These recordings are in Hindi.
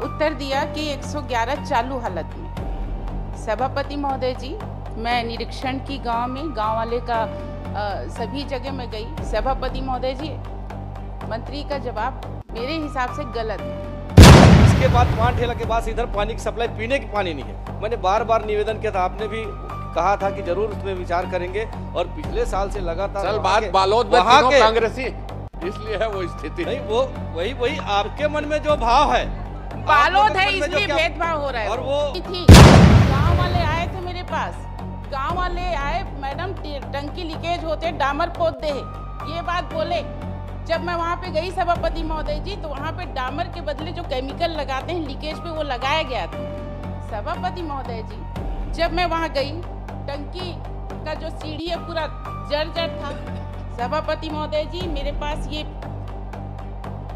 उत्तर दिया कि 111 चालू हालत में। सभापति महोदय जी, मैं निरीक्षण की गांव में, गांव वाले का सभी जगह में गई। सभापति महोदय जी, मंत्री का जवाब मेरे हिसाब से गलत है। इसके बाद पान ठेला के पास इधर पानी की सप्लाई, पीने की पानी नहीं है। मैंने बार बार निवेदन किया था, आपने भी कहा था कि जरूर उसमें विचार करेंगे, और पिछले साल से लगातार चल बात बालोद में तीनों कांग्रेसी, इसलिए है वो स्थिति। नहीं, वो वही आपके मन में जो भाव है, बालोद है इसलिए भेदभाव हो रहा है। और वो थी, गांव वाले आए थे मेरे पास, गांव वाले आए, मैडम टंकी लीकेज होते, डामर पोत दे, ये बात बोले। जब मैं वहाँ पे गई सभापति महोदय जी, तो वहाँ पे डामर के बदले जो केमिकल लगाते हैं लीकेज पे, वो लगाया गया था। सभापति महोदय जी, जब मैं वहाँ गई, टंकी का जो सीढ़ी है पूरा जर्जर था। सभापति महोदय जी, मेरे पास ये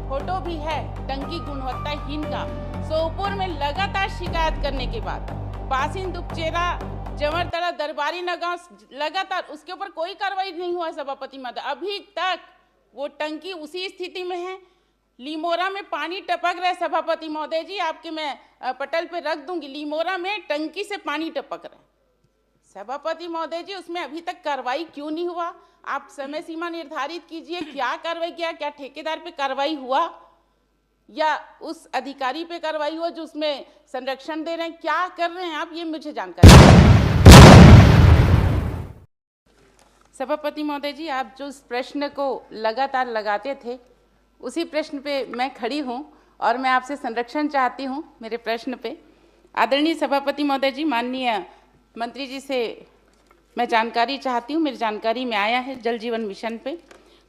फोटो भी है टंकी गुणवत्ताहीन का। सोपोर में लगातार शिकायत करने के बाद बासिन दुपचेरा, जमरतड़ा, दरबारी नगांव, लगातार उसके ऊपर कोई कार्रवाई नहीं हुआ। सभापति महोदय, अभी तक वो टंकी उसी स्थिति में है। लीमोरा में पानी टपक रहा है। सभापति महोदय जी, आपके मैं पटल पे रख दूंगी, लीमोरा में टंकी से पानी टपक रहा है। सभापति महोदय जी, उसमें अभी तक कार्रवाई क्यों नहीं हुआ? आप समय सीमा निर्धारित कीजिए, क्या कार्रवाई किया, क्या ठेकेदार पे कार्रवाई हुआ या उस अधिकारी पे कार्रवाई हुआ जो उसमें संरक्षण दे रहे हैं, क्या कर रहे हैं आप, ये मुझे जानकारी। सभापति महोदय जी, आप जो इस प्रश्न को लगातार लगाते थे, उसी प्रश्न पे मैं खड़ी हूँ और मैं आपसे संरक्षण चाहती हूँ मेरे प्रश्न पे। आदरणीय सभापति महोदय जी, माननीय मंत्री जी से मैं जानकारी चाहती हूँ। मेरी जानकारी में आया है जल जीवन मिशन पे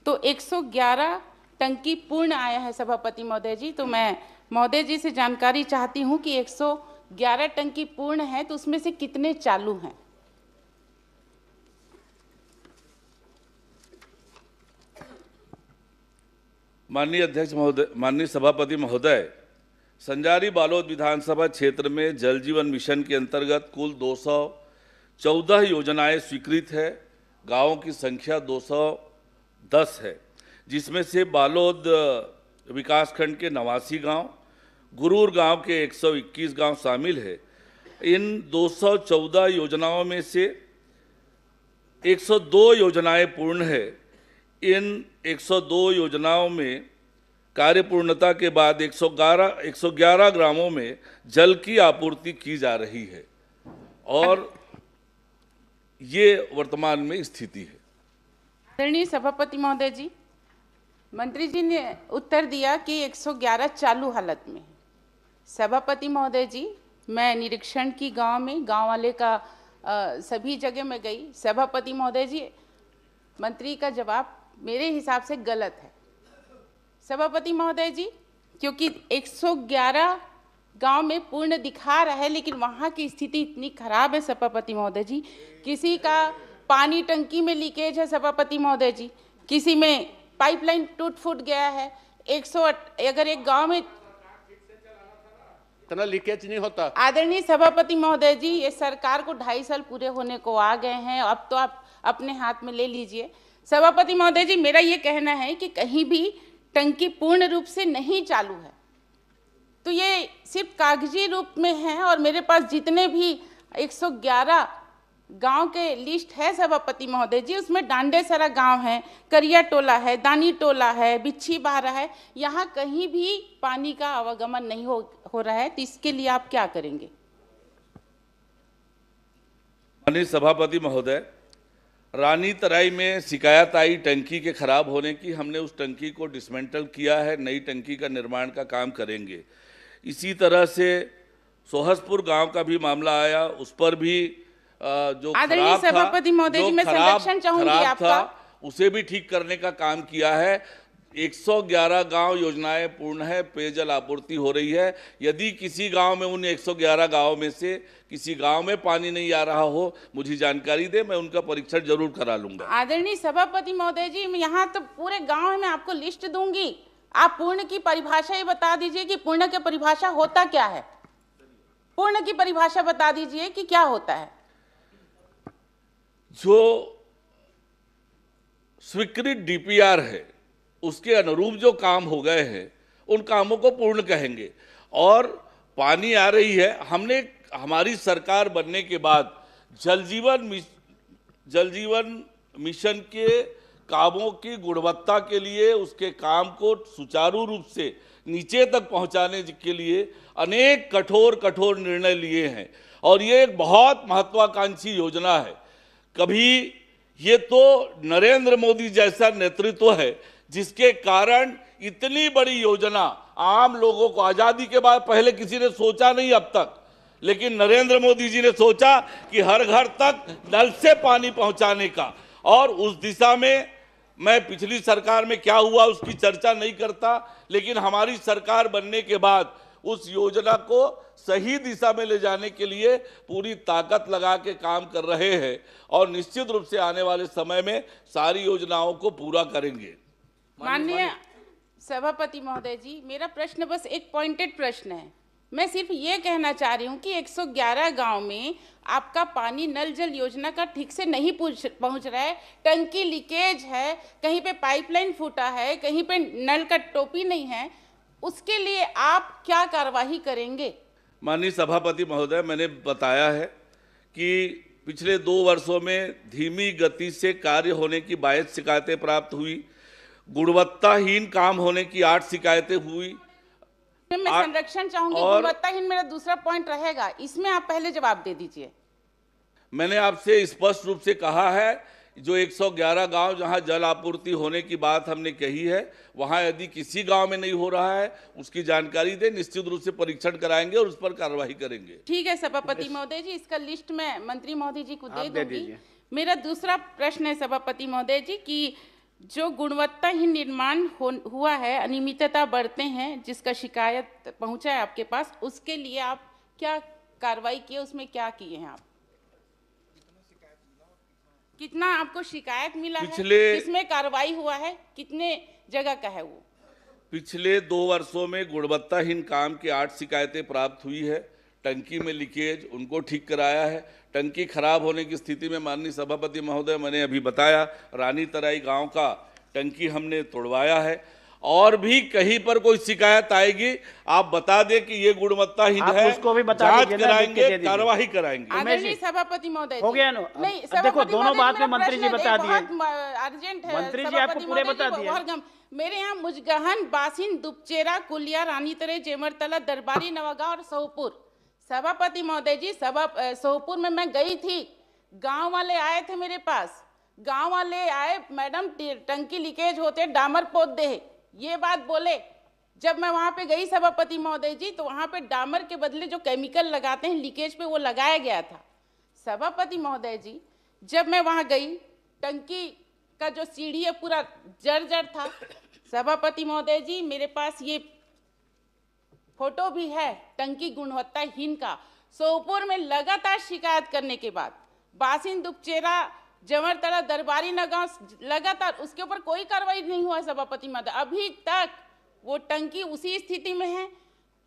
तो 111 टंकी पूर्ण आया है सभापति महोदय जी। तो मैं महोदय जी से जानकारी चाहती हूँ कि 111 टंकी पूर्ण है तो उसमें से कितने चालू हैं? माननीय अध्यक्ष महोदय, माननीय सभापति महोदय, संजारी बालोद विधानसभा क्षेत्र में जल जीवन मिशन के अंतर्गत कुल 214 योजनाएं स्वीकृत है। गांवों की संख्या 210 है, जिसमें से बालोद विकासखंड के 89 गांव, गुरूर गांव के 121 गांव शामिल है। इन 214 योजनाओं में से 102 योजनाएं पूर्ण है। इन 102 योजनाओं में कार्य पूर्णता के बाद 111 ग्रामों में जल की आपूर्ति की जा रही है और ये वर्तमान में स्थिति है। आदरणीय सभापति महोदय जी, मंत्री जी ने उत्तर दिया कि 111 चालू हालत में। सभापति महोदय जी, मैं निरीक्षण की गांव में, गांव वाले का सभी जगह में गई। सभापति महोदय जी, मंत्री का जवाब मेरे हिसाब से गलत है। सभापति महोदय जी, क्योंकि 111 गांव में पूर्ण दिखा रहा है, लेकिन वहाँ की स्थिति इतनी खराब है सभापति महोदय जी। किसी का पानी टंकी में लीकेज है सभापति महोदय जी, किसी में पाइपलाइन टूट फूट गया है। 108 अगर एक गांव में इतना लीकेज नहीं होता। आदरणीय सभापति महोदय जी, ये सरकार को 2.5 साल पूरे होने को आ गए हैं, अब तो आप अपने हाथ में ले लीजिए। सभापति महोदय जी, मेरा ये कहना है कि कहीं भी टंकी पूर्ण रूप से नहीं चालू है, तो ये सिर्फ कागजी रूप में है। और मेरे पास जितने भी 111 गांव के लिस्ट है सभापति महोदय जी, उसमें डांडेसरा गांव है, करिया टोला है, दानी टोला है, बिच्छी बारा है, यहाँ कहीं भी पानी का आवागमन नहीं हो रहा है। तो इसके लिए आप क्या करेंगे? माननीय सभापति महोदय, रानी तराई में शिकायत आई टंकी के खराब होने की। हमने उस टंकी को डिसमेंटल किया है, नई टंकी का निर्माण का काम करेंगे। इसी तरह से सोहसपुर गांव का भी मामला आया, उस पर भी जो आदरणीय सभापति महोदय जी, मैं संरक्षण चाहूंगी आपका, उसे भी ठीक करने का काम किया है। 111 गांव योजनाएं पूर्ण है, पेयजल आपूर्ति हो रही है। यदि किसी गांव में, उन 111 गांव में से किसी गांव में पानी नहीं आ रहा हो, मुझे जानकारी दे, मैं उनका परीक्षण जरूर करा लूंगा। आदरणीय सभापति महोदय जी, यहाँ तो पूरे गांव में आपको लिस्ट दूंगी, आप पूर्ण की परिभाषा ही बता दीजिए कि पूर्ण की परिभाषा होता क्या है। पूर्ण की परिभाषा बता दीजिए कि क्या होता है। जो स्वीकृत डीपीआर है उसके अनुरूप जो काम हो गए हैं, उन कामों को पूर्ण कहेंगे। और पानी आ रही है। हमने हमारी सरकार बनने के बाद जल जीवन मिशन के कामों की गुणवत्ता के लिए, उसके काम को सुचारू रूप से नीचे तक पहुंचाने के लिए अनेक कठोर निर्णय लिए हैं और ये एक बहुत महत्वाकांक्षी योजना है। कभी ये तो नरेंद्र मोदी जैसा नेतृत्व है जिसके कारण इतनी बड़ी योजना आम लोगों को, आजादी के बाद पहले किसी ने सोचा नहीं अब तक, लेकिन नरेंद्र मोदी जी ने सोचा कि हर घर तक नल से पानी पहुंचाने का। और उस दिशा में मैं पिछली सरकार में क्या हुआ उसकी चर्चा नहीं करता, लेकिन हमारी सरकार बनने के बाद उस योजना को सही दिशा में ले जाने के लिए पूरी ताकत लगा के काम कर रहे हैं और निश्चित रूप से आने वाले समय में सारी योजनाओं को पूरा करेंगे। माननीय सभापति महोदय जी, मेरा प्रश्न बस एक पॉइंटेड प्रश्न है। मैं सिर्फ ये कहना चाह रही हूँ कि 111 गांव में आपका पानी नल जल योजना का ठीक से नहीं पहुँच रहा है, टंकी लीकेज है, कहीं पे पाइपलाइन फूटा है, कहीं पे नल का टोपी नहीं है, उसके लिए आप क्या कार्यवाही करेंगे? माननीय सभापति महोदय, मैंने बताया है कि पिछले 2 वर्षों में धीमी गति से कार्य होने की 22 शिकायतें प्राप्त हुई, गुणवत्ताहीन काम होने की 8 शिकायतें हुई। मैं संरक्षण चाहूंगी, गुणवत्ताहीन मेरा दूसरा पॉइंट रहेगा, इसमें आप पहले जवाब दे दीजिए। मैंने आपसे स्पष्ट रूप से कहा है, जो 111 गांव जहां जल आपूर्ति होने की बात हमने कही है, वहां यदि किसी गांव में नहीं हो रहा है उसकी जानकारी दें, निश्चित रूप से परीक्षण कराएंगे और उस पर कार्रवाई करेंगे। ठीक है सभापति महोदय जी, इसका लिस्ट मैं मंत्री महोदय जी को दे दूंगी। मेरा दूसरा प्रश्न है सभापति महोदय जी कि जो गुणवत्ताहीन निर्माण हुआ है, अनियमितता बढ़ते हैं, जिसका शिकायत पहुंचा है आपके पास, उसके लिए आप क्या कार्रवाई किए, उसमें क्या किए हैं आप? कितना आपको शिकायत मिला है, किसमें कार्रवाई हुआ है, कितने जगह का है वो? पिछले 2 वर्षों में गुणवत्ताहीन काम की 8 शिकायतें प्राप्त हुई है। टंकी में लीकेज, उनको ठीक कराया है। टंकी खराब होने की स्थिति में माननीय सभापति महोदय, मैंने अभी बताया, रानी तराई गांव का टंकी हमने तोड़वाया है। और भी कहीं पर कोई शिकायत आएगी आप बता दें कि ये गुणवत्ताहीन है, उसको भी बता जांच कराएंगे, कार्रवाई कराएंगे। आदरणीय सभापति महोदय हो गया ना? नहीं, देखो दोनों बात में मंत्री जी बता दिए, अर्जेंट है, मंत्री जी आपको पूरे बता दिए। मेरे यहाँ मुजगहन, बासिन, दुपचेरा, कुलिया, रानीतरे, जेमरतला, दरबारी, नवागांव और सोहपुर। सभापति महोदय जी, सोहपुर में मैं गई थी, गांव वाले आए थे मेरे पास, गांव वाले आए, मैडम टंकी लीकेज होते डामर पोत दे, ये बात बोले। जब मैं वहां पे गई सभापति महोदय जी, तो वहां पे डामर के बदले जो केमिकल लगाते हैं लीकेज पे, वो लगाया गया था। सभापति महोदय जी, जब मैं वहां गई, टंकी का जो सीढ़ी है पूरा जर्जर था। सभापति महोदय जी, मेरे पास ये फोटो भी है टंकी गुणवत्ताहीन का। सोहपुर में लगातार शिकायत करने के बाद, बासिन, दुपचेरा, जमरतला, दरबारी, नगांव, लगातार उसके ऊपर कोई कार्रवाई नहीं हुआ सभापति महोदय। अभी तक वो टंकी उसी स्थिति में है।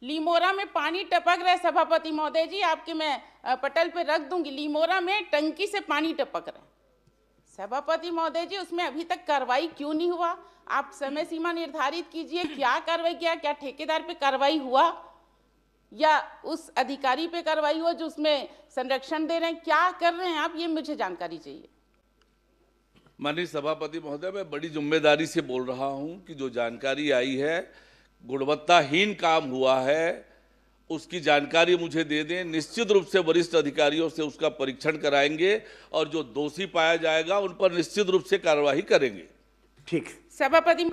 लीमोरा में पानी टपक रहा है सभापति महोदय जी, आपके मैं पटल पे रख दूंगी, लीमोरा में टंकी से पानी टपक रहा है। सभापति महोदय जी, उसमें अभी तक कार्रवाई क्यों नहीं हुआ? आप समय सीमा निर्धारित कीजिए, क्या कार्रवाई किया, क्या ठेकेदार पे कार्रवाई हुआ या उस अधिकारी पे कार्रवाई हुआ जो उसमें संरक्षण दे रहे हैं, क्या कर रहे हैं आप, ये मुझे जानकारी चाहिए। माननीय सभापति महोदय, मैं बड़ी जिम्मेदारी से बोल रहा हूं कि जो जानकारी आई है, गुणवत्ताहीन काम हुआ है, उसकी जानकारी मुझे दे दें। निश्चित रूप से वरिष्ठ अधिकारियों से उसका परीक्षण कराएंगे और जो दोषी पाया जाएगा उन पर निश्चित रूप से कार्रवाई करेंगे। ठीक, सभापति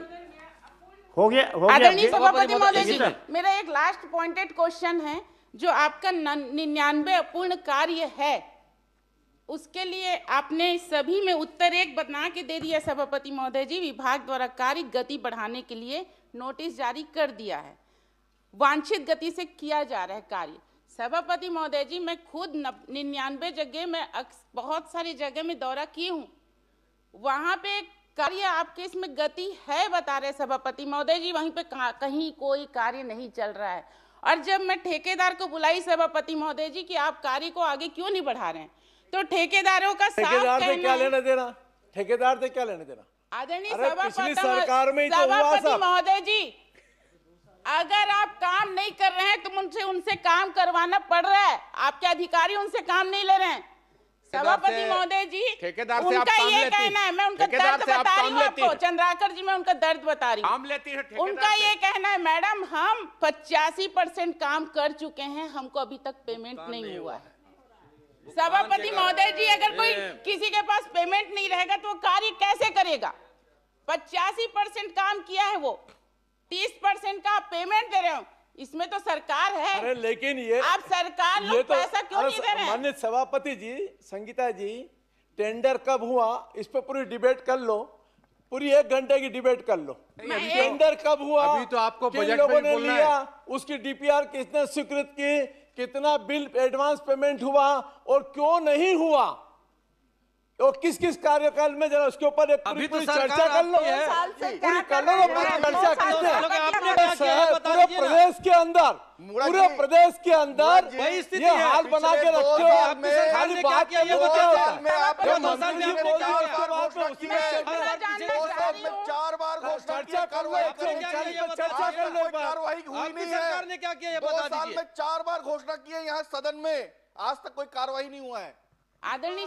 हो गया। आदरणीय सभापति महोदय जी, मेरा एक लास्ट पॉइंटेड क्वेश्चन है, जो आपका 99 अपूर्ण कार्य है, उसके लिए आपने सभी में उत्तर 1 बना के दे दिया सभापति महोदय जी। विभाग द्वारा कार्य गति बढ़ाने के लिए नोटिस जारी कर दिया है, वांछित गति से किया जा रहा है कार्य। सभापति महोदय जी, मैं खुद 99 जगह में बहुत सारी जगह में दौरा की हूँ, वहाँ पे कार्य आपके इसमें गति है बता रहे सभापति महोदय जी, वहीं पे कहीं कोई कार्य नहीं चल रहा है। और जब मैं ठेकेदार को बुलाई सभापति महोदय जी कि आप कार्य को आगे क्यों नहीं बढ़ा रहे हैं, तो ठेकेदारों का साफ कहना है, क्या लेना देना, ठेकेदार से क्या लेना देना? आदरणीय पिछली सरकार में ही तो हुआ सभापति सब। महोदय जी, अगर आप काम नहीं कर रहे हैं तो उनसे काम करवाना पड़ रहा है। आपके अधिकारी उनसे काम नहीं ले रहे हैं। सभापति महोदय जी, ठेकेदार से आप उनका काम ये लेती, कहना है, मैं उनका ठेकेदार दर्द से आप बता रही काम हूँ लेती आपको, हैं। चंद्राकर जी, मैं उनका दर्द बता रही काम हूँ। लेती है ठेकेदार उनका से। ये कहना है, मैडम हम 85% काम कर चुके हैं, हमको अभी तक पेमेंट नहीं हुआ है। सभापति महोदय जी, अगर कोई किसी के पास पेमेंट नहीं रहेगा तो वो कार्य कैसे करेगा? 85% काम किया है वो, 30% का आप पेमेंट दे रहे हो, इसमें तो सरकार है। अरे लेकिन ये आप सरकार ये लोग तो पैसा क्यों नहीं दे रहे हैं? माननीय सभापति जी, संगीता जी, टेंडर कब हुआ इस पे पूरी डिबेट कर लो, पूरी 1 घंटे की डिबेट कर लो। टेंडर कब हुआ, अभी तो आपको किन बजट में लोगों ही ने बोलना लिया, है। उसकी डीपीआर किसने स्वीकृत की, कितना बिल एडवांस पेमेंट हुआ और क्यों नहीं हुआ, तो किस किस कार्यकाल में, जरा उसके ऊपर एक अभी तो पूरी सरकार चर्चा कर लो, आपकी है। पूरी कर लो ना, पूरी चर्चा किसने, पूरे प्रदेश के अंदर, मुराद पूरे जी, प्रदेश के अंदर वही स्थिति ये है। हाल बना के पिछले रखे 2 हो। साल में खाली आपने बात क्या किया, ये करने बताओ। को साल में आपने जो मंत्री मंत्री जी जी ने बोल रहे हैं, 4 बार उसके बाद में घोषणा उसी की में है। चर्चा 2 साल में 4 बार घोषणा चर्चा कर लो, कार्रवाई 139 पर चर्चा आज कर तक लो। कोई कार्रवाई हुई आपकी नहीं सरकार है। ने क्या किया ये 2 बता साल दीजिए। में 4 बार घोषणा की है यहाँ सदन में, आज तक कोई कार्रवाई नहीं हुआ है। आदरणीय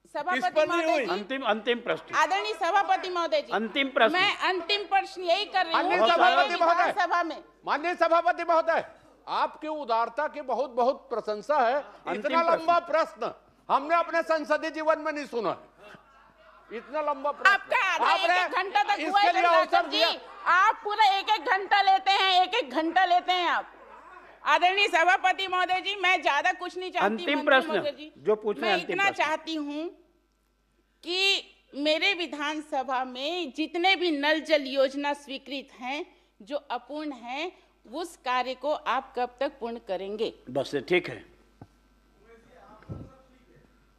किस सभापति पर नहीं महोदय हुई? जी, अंतिम प्रश्न, आदरणीय सभापति महोदय जी, अंतिम प्रश्न। मैं अंतिम प्रश्न यही कर रही माननीय हूँ कि सभापति मेरे महोदय। विधानसभा में माननीय सभापति महोदय, आपकी उदारता की बहुत बहुत प्रशंसा है। इतना प्रश्न। लंबा प्रश्न हमने अपने संसदीय जीवन में नहीं सुना है। इतना लंबा प्रश्न आपका आधा आपने 1-1 घंटा तक हुआ इसके है लिए चंद्राकर अवसर जी, दिया। आप पूरा 1-1 घंटा लेते हैं, 1-1 घंटा लेते हैं आप। आदरणीय सभापति महोदय जी, मैं ज्यादा कुछ नहीं चाहती। अंतिम मंत्री प्रश्न, महोदय जी, जो पूछना है मैं अंतिम इतना प्रश्न। चाहती हूँ कि मेरे विधानसभा में जितने भी नल जल योजना स्वीकृत हैं, जो अपूर्ण हैं, उस कार्य को आप कब तक पूर्ण करेंगे? बस ठीक है।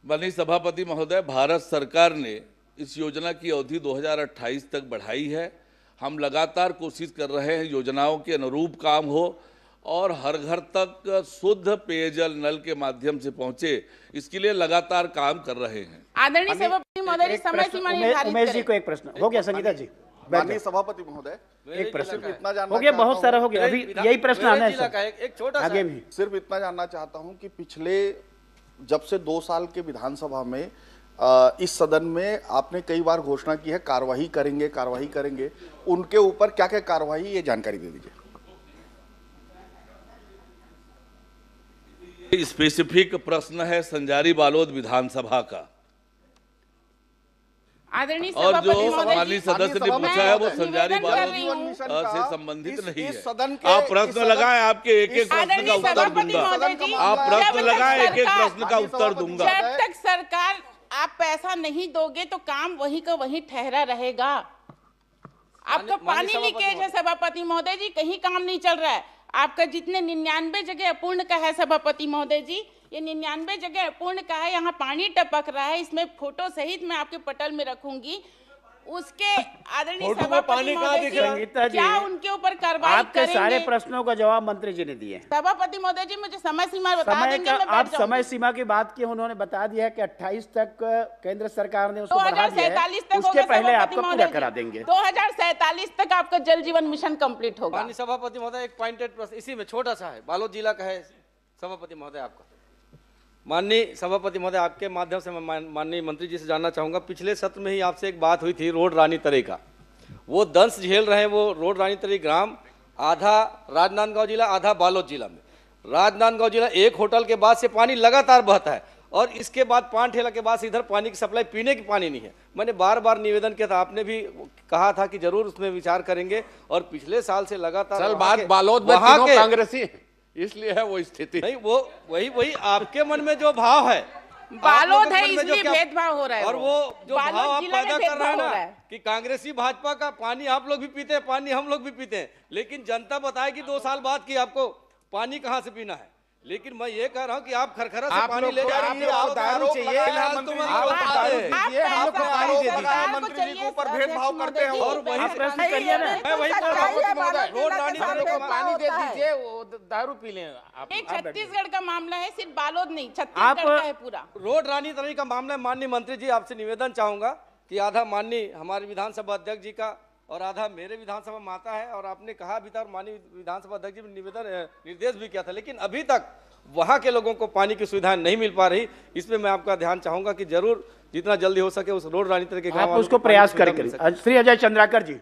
माननीय सभापति महोदय, भारत सरकार ने इस योजना की अवधि 2028 तक बढ़ाई है। हम लगातार कोशिश कर रहे हैं योजनाओं के अनुरूप काम हो और हर घर तक शुद्ध पेयजल नल के माध्यम से पहुंचे, इसके लिए लगातार काम कर रहे हैं। आदरणीय सभापति महोदय जी, एक समय प्रश्न, सीमा उमेश निर्धारित जी करें। को एक प्रश्न हो गया। संगीता जी बैठ माननीय जाओ। सभापति महोदय, एक प्रश्न सिर्फ इतना जानना हो गया, बहुत चाहता सारा हूं- हो गया। अभी यही प्रश्न आना है जिला सर। का एक छोटा सा आगे भी सिर्फ इतना जानना चाहता हूं कि पिछले जब से 2 साल के विधानसभा में इस सदन में आपने कई बार घोषणा की है कार्रवाई करेंगे, उनके ऊपर क्या क्या कार्रवाई, ये जानकारी दे दीजिए। स्पेसिफिक प्रश्न है संजारी बालोद विधानसभा का, आदरणीय और जो सभापति महोदय माननीय जी, सदस्य ने मैं पूछा है वो निवेदन संजारी कर बालोद रही हूं। से संबंधित नहीं इस है। सदन के- आप इस प्रश्न सदन- लगाएं, आपके एक एक प्रश्न का आदरणीय उत्तर सभापति दूंगा। महोदय जी, आप प्रश्न जब तक लगाएं, एक एक सरकार- प्रश्न का उत्तर दूंगा। जब तक सरकार आप पैसा नहीं दोगे तो काम वही का वही ठहरा रहेगा। आपका पानी लीकेज है सभापति महोदय जी, कहीं काम नहीं चल रहा है। आपका जितने 99 जगह अपूर्ण का है सभापति महोदय जी, ये 99 जगह अपूर्ण का है, यहाँ पानी टपक रहा है। इसमें फोटो सहित मैं आपके पटल में रखूंगी। उसके आदरणीय फोटो में सभापति पानी कहाँ महोदय दिख रहा है? संगीता जी, जी, क्या उनके ऊपर कार्रवाई आपके सारे करेंगे? प्रश्नों का जवाब मंत्री जी ने दिए। सभापति महोदय जी, मुझे समय सीमा बता समय देंगे, का मैं बैठ आप जाऊंगी। समय सीमा की बात की, उन्होंने बता दिया है कि 28 तक केंद्र सरकार ने उसको बढ़ा दिया 2047 है। तक उसके होगा पहले सभापति आपका महोदय पूरा जी। करा देंगे। 2047 तक आपका जल जीवन मिशन कंप्लीट होगा। माननीय सभापति महोदय, एक पॉइंटेड प्रश्न इसी में छोटा सा है, बालोद जिला का है सभापति महोदय आपका। माननीय सभापति महोदय, आपके माध्यम से मैं माननीय मंत्री जी से जानना चाहूँगा, पिछले सत्र में ही आपसे एक बात हुई थी रोड रानी तरे का, वो दंश झेल रहे हैं वो रोड रानी तरी ग्राम, आधा राजनांदगांव जिला, आधा बालोद जिला में। राजनांदगांव जिला एक होटल के बाद से पानी लगातार बहता है और इसके बाद 5 ठेला के बाद से इधर पानी की सप्लाई पीने की पानी नहीं है। मैंने बार बार निवेदन किया था, आपने भी कहा था कि जरूर उसमें विचार करेंगे और पिछले साल से लगातार चल वहाँ बात के- बालोद में वहाँ तीनों के- कांग्रेसी हैं, इसलिए है वो स्थिति। नहीं, वो वही आपके मन में जो भाव है, आप बालोद लोगों के है मन में जो इसलिए क्या- भेदभाव हो रहा है और वो जो बालोद भाव आप जिला में पैदा कर रहे भेदभाव हैं हो ना रहा है। कि कांग्रेसी भाजपा का पानी आप लोग भी पीते हैं, पानी हम लोग भी पीते हैं, लेकिन जनता बताएगी 2 साल बाद कि आपको पानी कहाँ से पीना है। लेकिन मैं ये कह रहा हूँ कि आप खरखरा से आप पानी लोग ले को- जा रहे आप हैं, लोग को आप दारू आरोप चाहिए, लगाए हैं, हम तो मंत्री मैं जी आरोप को लगाए दारू हैं। दीजिए, हम लोग को पानी दे दीजिए। मंत्री जी के ऊपर भेदभाव करते हो। और वही आप प्रश्न करिए ना। मैं वही बोल रहा हूँ, रोड रानी हम लोग को पानी दे दीजिए, वो दारू पी लें आप। ये छत्तीसगढ़ का मामला है, सिर्फ बालोद नहीं, आप- छत्तीसगढ़ का है पूरा। रोड रानी तरी का मामला है। माननीय मंत्री जी, आपसे निवेदन चाहूंगा कि आधा माननीय हमारे विधानसभा अध्यक्ष जी का और आधा मेरे विधानसभा में आता है। और आपने कहा भी था और माननीय विधानसभा अध्यक्ष जी ने निर्देश भी किया था, लेकिन अभी तक वहां के लोगों को पानी की सुविधाएं नहीं मिल पा रही। इसमें मैं आपका ध्यान चाहूंगा कि जरूर जितना जल्दी हो सके उस रोड रानीतल के आप उसको प्रयास करें। श्री अजय चंद्राकर जी।